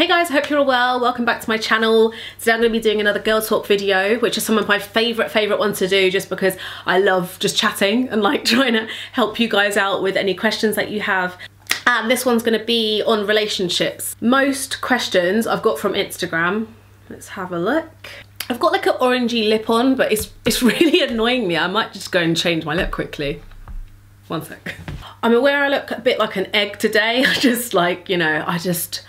Hey guys, I hope you're all well. Welcome back to my channel. Today I'm going to be doing another girl talk video, which is some of my favourite ones to do just because I love just chatting and like trying to help you guys out with any questions that you have. And this one's going to be on relationships. Most questions I've got from Instagram. Let's have a look. I've got like an orangey lip on, but it's really annoying me. I might just go and change my lip quickly. One sec. I'm aware I look a bit like an egg today. I just like, you know, I just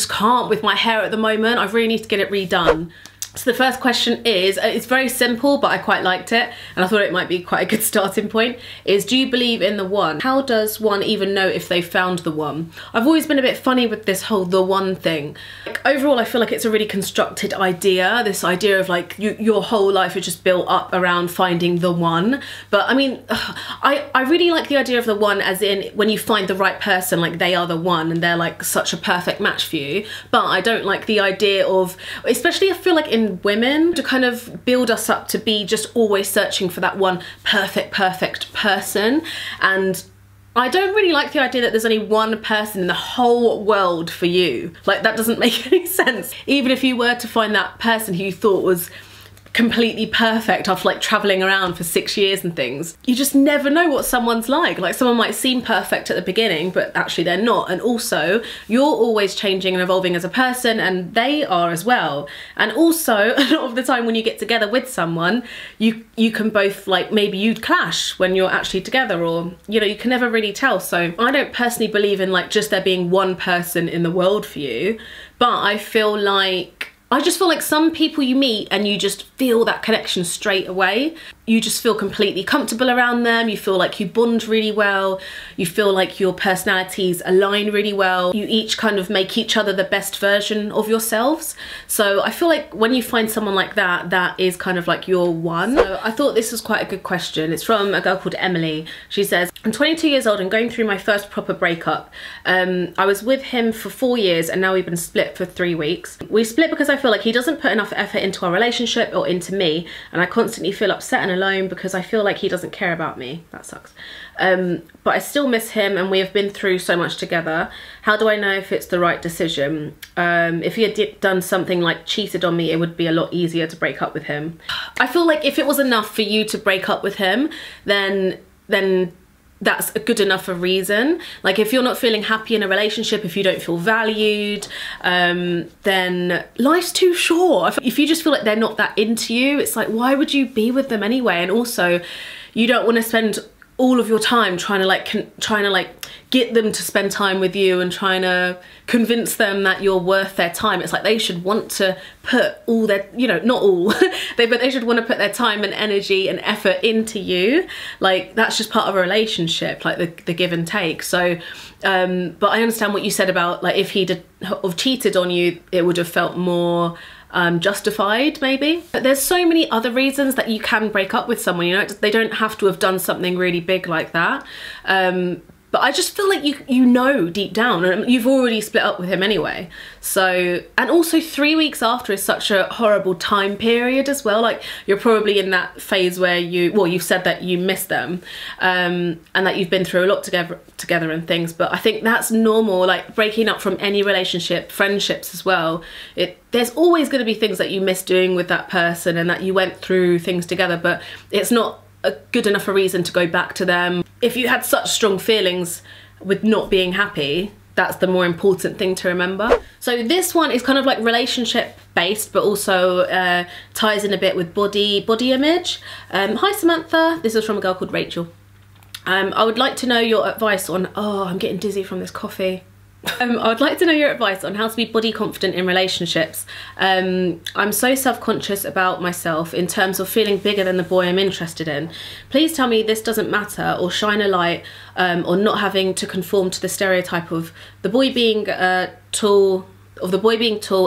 can't with my hair at the moment. I really need to get it redone. So the first question is, it's very simple, but I quite liked it, and I thought it might be quite a good starting point, is do you believe in the one? How does one even know if they found the one? I've always been a bit funny with this whole the one thing. Like, overall, I feel like it's a really constructed idea, this idea of like your whole life is just built up around finding the one. But I mean, I really like the idea of the one as in when you find the right person, like they are the one and they're like such a perfect match for you. But I don't like the idea of, especially I feel like in women, to kind of build us up to be just always searching for that one perfect person. And I don't really like the idea that there's only one person in the whole world for you. Like, that doesn't make any sense. Even if you were to find that person who you thought was completely perfect after like traveling around for 6 years and things, you just never know what someone's like. Like, someone might seem perfect at the beginning, but actually they're not. And also, you're always changing and evolving as a person, and they are as well. And also, a lot of the time when you get together with someone, you can both, like, maybe you'd clash when you're actually together, or, you know, you can never really tell. So I don't personally believe in like just there being one person in the world for you, but I just feel like some people you meet and you just feel that connection straight away. You just feel completely comfortable around them. You feel like you bond really well. You feel like your personalities align really well. You each kind of make each other the best version of yourselves. So I feel like when you find someone like that, that is kind of like your one. So I thought this was quite a good question. It's from a girl called Emily. She says, I'm 22 years old and going through my first proper breakup. I was with him for 4 years and now we've been split for 3 weeks. We split because I feel like he doesn't put enough effort into our relationship or into me, and I constantly feel upset and alone because I feel like he doesn't care about me. That sucks. But I still miss him and we have been through so much together. How do I know if it's the right decision? If he had done something like cheated on me, it would be a lot easier to break up with him. I feel like if it was enough for you to break up with him, then that's a good enough a reason. Like, if you're not feeling happy in a relationship, if you don't feel valued, then life's too short. If you just feel like they're not that into you, it's like, why would you be with them anyway? And also, you don't want to spend all of your time trying to get them to spend time with you and trying to convince them that you're worth their time. It's like they should want to put all their, you know, not all, but they should want to put their time and energy and effort into you. Like, that's just part of a relationship, like the give and take. So, but I understand what you said about, like, if he'd have cheated on you, it would have felt more justified maybe. But there's so many other reasons that you can break up with someone, you know. They don't have to have done something really big like that. But I just feel like you know deep down, and you've already split up with him anyway. So, and also 3 weeks after is such a horrible time period as well. Like, you're probably in that phase where you've said that you miss them, and that you've been through a lot together and things. But I think that's normal, like breaking up from any relationship, friendships as well. There's always going to be things that you miss doing with that person and that you went through things together, but it's not a good enough a reason to go back to them. If you had such strong feelings with not being happy, that's the more important thing to remember. So this one is kind of like relationship based, but also ties in a bit with body image. Hi Samantha, this is from a girl called Rachel. I would like to know your advice on, oh, I'm getting dizzy from this coffee. I would like to know your advice on how to be body confident in relationships. I'm so self-conscious about myself in terms of feeling bigger than the boy I'm interested in. Please tell me this doesn't matter, or shine a light on not having to conform to the stereotype of the boy being tall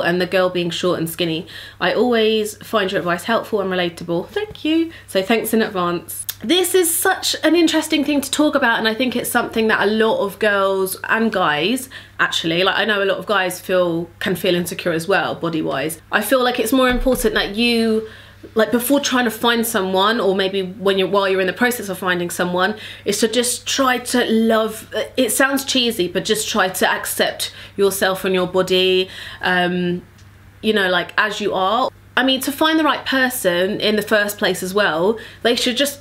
and the girl being short and skinny. I always find your advice helpful and relatable. Thank you. So thanks in advance. This is such an interesting thing to talk about, and I think it's something that a lot of girls and guys, actually, like I know a lot of guys can feel insecure as well, body-wise. I feel like it's more important that you like before trying to find someone, or maybe while you're in the process of finding someone, is to just try to love, it sounds cheesy, but just try to accept yourself and your body, you know, like as you are. I mean, to find the right person in the first place as well, they should just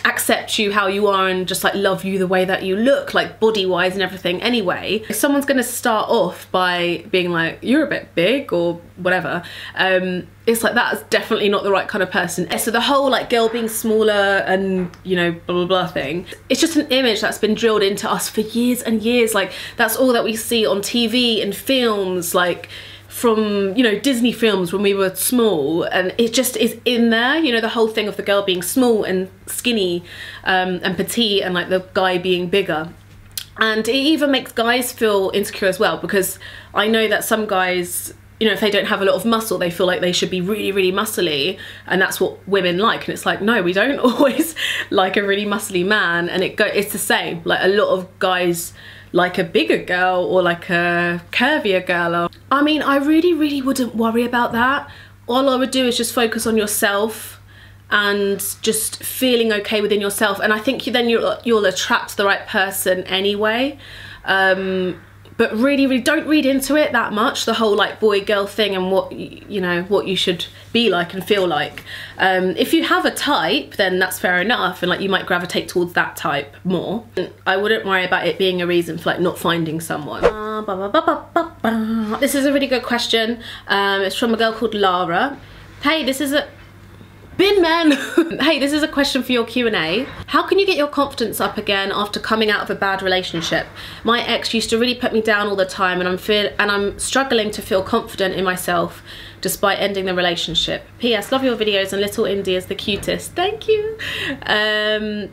accept you how you are and just like love you the way that you look, like body wise and everything anyway. If someone's gonna start off by being like, you're a bit big or whatever, it's like that's definitely not the right kind of person. So the whole like girl being smaller and, you know, blah blah blah thing, it's just an image that's been drilled into us for years and years. Like that's all that we see on TV and films, like from, you know, Disney films when we were small, and it just is in there, you know, the whole thing of the girl being small and skinny and petite, and like the guy being bigger. And it even makes guys feel insecure as well, because I know that some guys, you know, if they don't have a lot of muscle, they feel like they should be really, really muscly, and that's what women like. And it's like, no, we don't always like a really muscly man, and it's the same. Like a lot of guys like a bigger girl or like a curvier girl. I mean, I really wouldn't worry about that. All I would do is just focus on yourself and just feeling okay within yourself, and I think then you'll attract the right person anyway. But really don't read into it that much, the whole like boy girl thing, and what, you know, what you should be like and feel like. If you have a type, then that's fair enough, and like you might gravitate towards that type more. I wouldn't worry about it being a reason for like not finding someone. This is a really good question. It's from a girl called Lara. Hey, this is a Bin man. Hey, this is a question for your Q&A. How can you get your confidence up again after coming out of a bad relationship? My ex used to really put me down all the time, and I'm struggling to feel confident in myself despite ending the relationship. P.S. Love your videos, and little Indy is the cutest. Thank you.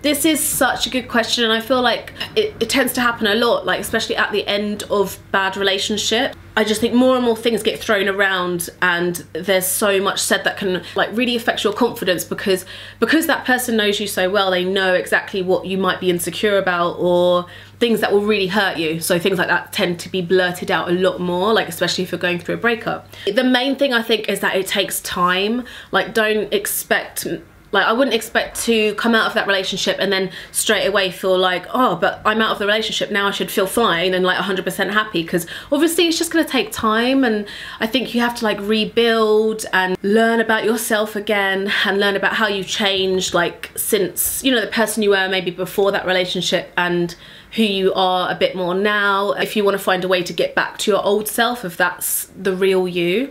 This is such a good question, and I feel like it tends to happen a lot, like especially at the end of bad relationship. I just think more and more things get thrown around, and there's so much said that can like really affect your confidence, because that person knows you so well, they know exactly what you might be insecure about, or things that will really hurt you. So things like that tend to be blurted out a lot more, like especially if you're going through a breakup. The main thing I think is that it takes time. Like don't expect, like I wouldn't expect to come out of that relationship and then straight away feel like, oh, but I'm out of the relationship now, I should feel fine and like 100% happy, because obviously it's just gonna take time, and I think you have to like rebuild and learn about yourself again, and learn about how you've changed, like since, you know, the person you were maybe before that relationship and who you are a bit more now, if you want to find a way to get back to your old self, if that's the real you.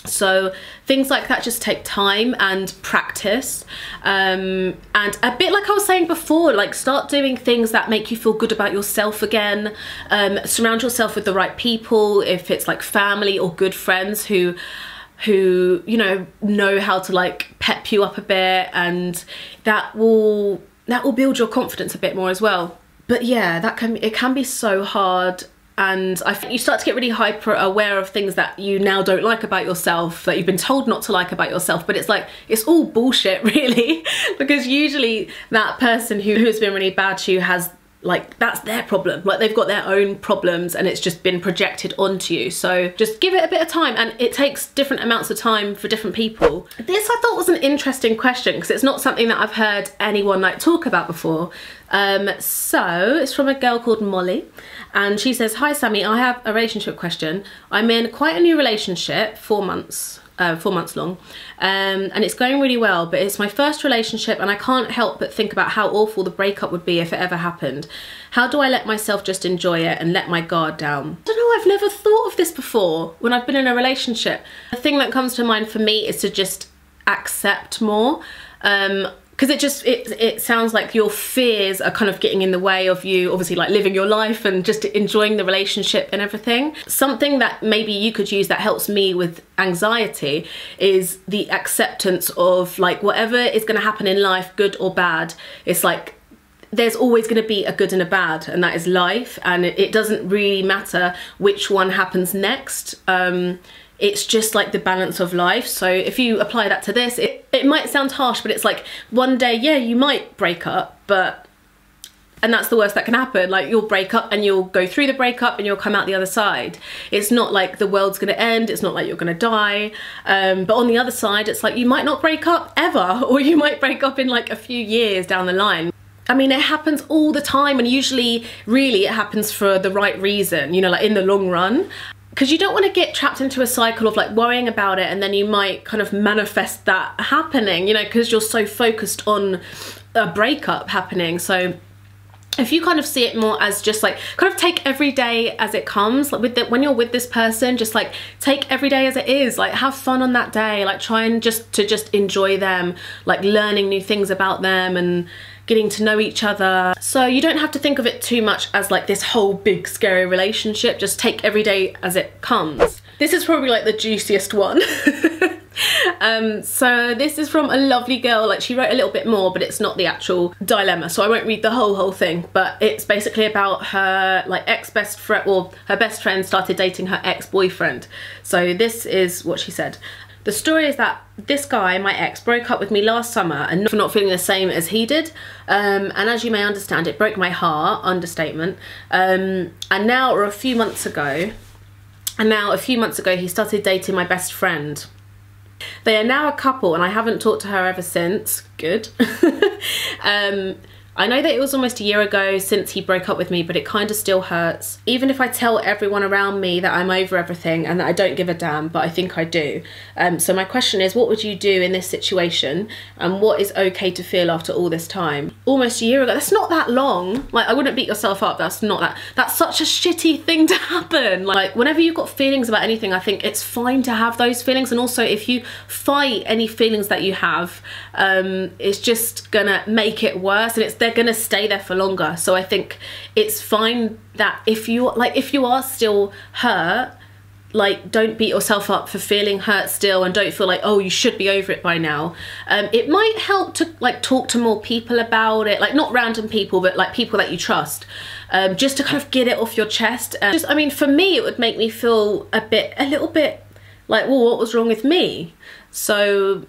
So things like that just take time and practice, and a bit like I was saying before, like start doing things that make you feel good about yourself again. Surround yourself with the right people, if it's like family or good friends who you know how to like pep you up a bit, and that will build your confidence a bit more as well. But yeah, it can be so hard, and I think you start to get really hyper aware of things that you now don't like about yourself, that you've been told not to like about yourself, but it's like, it's all bullshit really, because usually that person who has been really bad to you has, like, that's their problem, like they've got their own problems and it's just been projected onto you. So just give it a bit of time, and it takes different amounts of time for different people. This I thought was an interesting question, because it's not something that I've heard anyone like talk about before. So it's from a girl called Molly, and she says, hi Sammy, I have a relationship question. I'm in quite a new relationship, 4 months long, and it's going really well, but it's my first relationship and I can't help but think about how awful the breakup would be if it ever happened. How do I let myself just enjoy it and let my guard down? I don't know, I've never thought of this before when I've been in a relationship. The thing that comes to mind for me is to just accept more, because it sounds like your fears are kind of getting in the way of you obviously like living your life and just enjoying the relationship and everything. Something that maybe you could use that helps me with anxiety is the acceptance of like whatever is going to happen in life, good or bad. It's like there's always going to be a good and a bad, and that is life, and it doesn't really matter which one happens next. It's just like the balance of life. So if you apply that to this, it might sound harsh, but it's like one day, yeah, you might break up, but And that's the worst that can happen. Like, you'll break up and you'll go through the breakup and you'll come out the other side. It's not like the world's gonna end, it's not like you're gonna die. But on the other side, it's like you might not break up ever, or you might break up in like a few years down the line. I mean, it happens all the time, and usually, really, it happens for the right reason, you know, like in the long run. Because you don't want to get trapped into a cycle of like worrying about it, and then you might kind of manifest that happening, you know, because you're so focused on a breakup happening. So if you kind of see it more as just like, kind of take every day as it comes, like when you're with this person, just like take every day as it is, like have fun on that day, like try and just enjoy them, like learning new things about them and getting to know each other. So you don't have to think of it too much as like this whole big scary relationship, just take every day as it comes. This is probably like the juiciest one. So this is from a lovely girl, like she wrote a little bit more, but it's not the actual dilemma, so I won't read the whole thing, but it's basically about her like ex-best friend, or her best friend started dating her ex-boyfriend. So this is what she said. The story is that this guy, my ex, broke up with me last summer and for not feeling the same as he did. And as you may understand, it broke my heart, understatement. And now a few months ago, he started dating my best friend. They are now a couple and I haven't talked to her ever since. Good. I know that it was almost a year ago since he broke up with me, but it kind of still hurts. Even if I tell everyone around me that I'm over everything and that I don't give a damn, but I think I do. So my question is, what would you do in this situation? And what is okay to feel after all this time? Almost a year ago, that's not that long. Like, I wouldn't beat yourself up, that's such a shitty thing to happen. Like, whenever you've got feelings about anything, I think it's fine to have those feelings. And also, if you fight any feelings that you have, it's just gonna make it worse, and they're gonna stay there for longer. So I think it's fine that if you are still hurt, like, don't beat yourself up for feeling hurt still, and don't feel like, oh, you should be over it by now. It might help to like talk to more people about it, like not random people, but like people that you trust, just to kind of get it off your chest. I mean, for me, it would make me feel a little bit like, well, what was wrong with me? So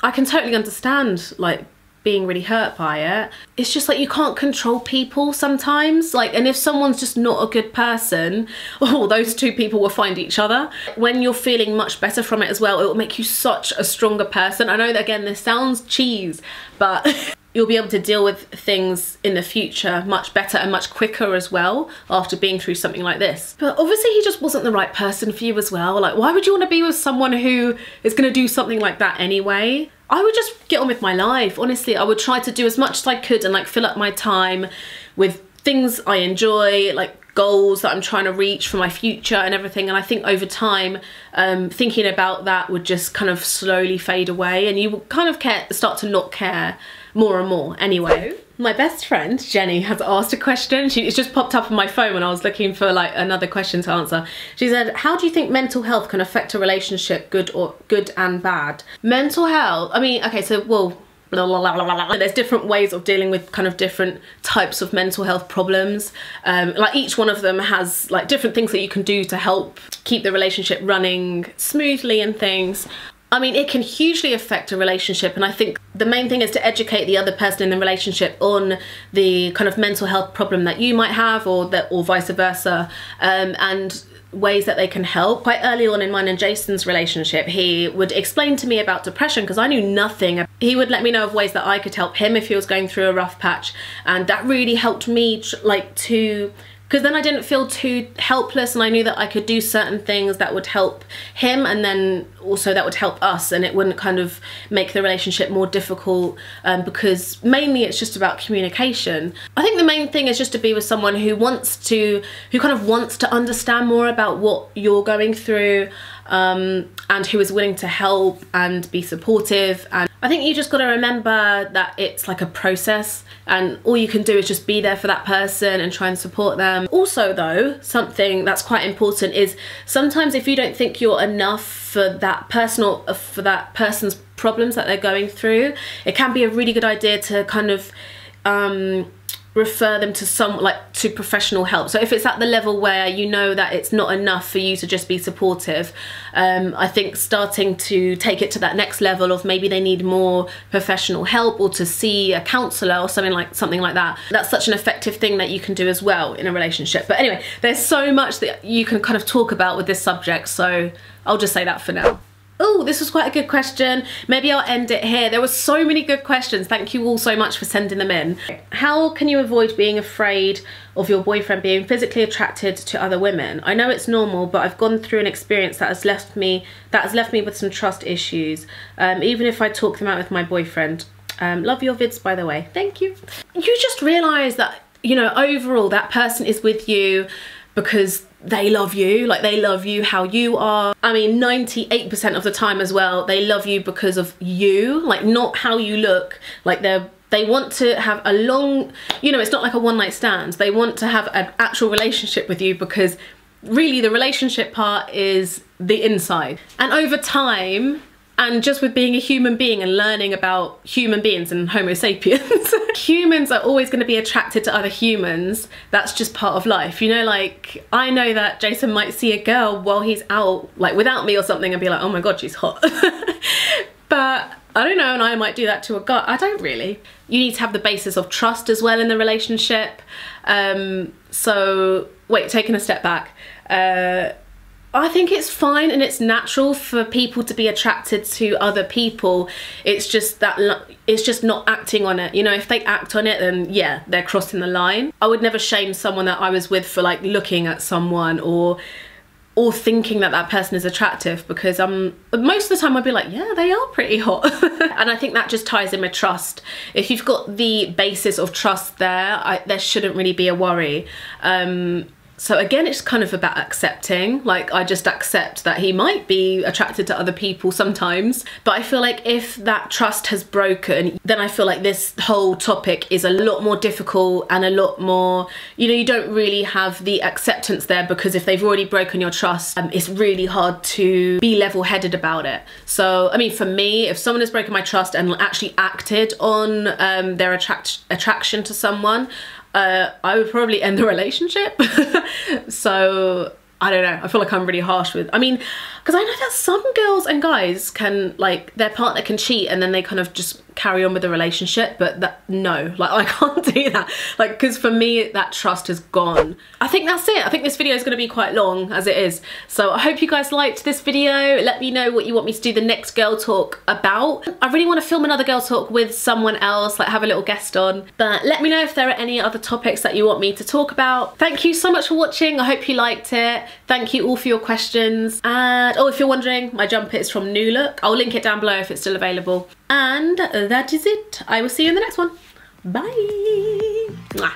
I can totally understand like being really hurt by it. It's just like you can't control people sometimes, like, and if someone's just not a good person, oh, those two people will find each other. When you're feeling much better from it as well, it will make you such a stronger person. I know that, again, this sounds cheese, but you'll be able to deal with things in the future much better and much quicker as well after being through something like this. But obviously he just wasn't the right person for you as well. Like, why would you want to be with someone who is going to do something like that anyway? I would just get on with my life. Honestly, I would try to do as much as I could and like fill up my time with things I enjoy, like goals that I'm trying to reach for my future and everything. And I think over time, thinking about that would just kind of slowly fade away, and you will kind of start to not care more and more. Anyway, my best friend Jenny has asked a question. It's just popped up on my phone when I was looking for like another question to answer. She said, how do you think mental health can affect a relationship, good and bad? Mental health, I mean, okay, so, well, blah, blah, blah, blah, blah. There's different ways of dealing with kind of different types of mental health problems. Like, each one of them has like different things that you can do to help keep the relationship running smoothly and things. I mean, it can hugely affect a relationship, and I think the main thing is to educate the other person in the relationship on the kind of mental health problem that you might have, or vice versa, and ways that they can help. Quite early on in mine and Jason's relationship, he would explain to me about depression because I knew nothing. He would let me know of ways that I could help him if he was going through a rough patch, and that really helped me because then I didn't feel too helpless, and I knew that I could do certain things that would help him, and then also that would help us, and it wouldn't kind of make the relationship more difficult, because mainly it's just about communication. I think the main thing is just to be with someone who kind of wants to understand more about what you're going through, and who is willing to help and be supportive. And I think you just got to remember that it's like a process, and all you can do is just be there for that person and try and support them. Also though, something that's quite important is sometimes if you don't think you're enough for that person or for that person's problems that they're going through, it can be a really good idea to kind of refer them to to professional help. So if it's at the level where you know that it's not enough for you to just be supportive, I think starting to take it to that next level of maybe they need more professional help, or to see a counsellor or something like that. That's such an effective thing that you can do as well in a relationship. But anyway, there's so much that you can kind of talk about with this subject, so I'll just say that for now. Oh, this was quite a good question. Maybe I'll end it here. There were so many good questions. Thank you all so much for sending them in. How can you avoid being afraid of your boyfriend being physically attracted to other women? I know it's normal, but I've gone through an experience that has left me with some trust issues. Even if I talk them out with my boyfriend. Love your vids, by the way. Thank you. You just realise that, you know, overall that person is with you because they love you, like they love you how you are. I mean, 98% of the time as well, they love you because of you, like not how you look. Like they want to have a long, you know, it's not like a one-night stand. They want to have an actual relationship with you, because really the relationship part is the inside. And over time, and just with being a human being and learning about human beings and Homo sapiens, humans are always going to be attracted to other humans. That's just part of life. You know, like I know that Jason might see a girl while he's out, like without me or something, and be like, oh my God, she's hot. But I don't know, and I might do that to a guy. I don't really. You need to have the basis of trust as well in the relationship. So wait, taking a step back. I think it's fine and it's natural for people to be attracted to other people. It's just that it's just not acting on it. You know, if they act on it, then yeah, they're crossing the line. I would never shame someone that I was with for like looking at someone or thinking that that person is attractive, because most of the time I'd be like, yeah, they are pretty hot. And I think that just ties in with trust. If you've got the basis of trust there, there shouldn't really be a worry. So again, it's kind of about accepting. Like, I just accept that he might be attracted to other people sometimes. But I feel like if that trust has broken, then I feel like this whole topic is a lot more difficult and a lot more, you know, you don't really have the acceptance there, because if they've already broken your trust, it's really hard to be level-headed about it. So, I mean, for me, if someone has broken my trust and actually acted on their attraction to someone, I would probably end the relationship. So I don't know, I feel like I'm really harsh with, I mean, because I know that some girls and guys can, like, their partner can cheat and then they kind of just carry on with the relationship, but no, like I can't do that. Like, because for me, that trust has gone. I think that's it. I think this video is going to be quite long as it is. So I hope you guys liked this video. Let me know what you want me to do the next girl talk about. I really want to film another girl talk with someone else, like have a little guest on. But let me know if there are any other topics that you want me to talk about. Thank you so much for watching. I hope you liked it. Thank you all for your questions. And oh, if you're wondering, my jumper is from New Look. I'll link it down below if it's still available. And that is it. I will see you in the next one. Bye. Mwah.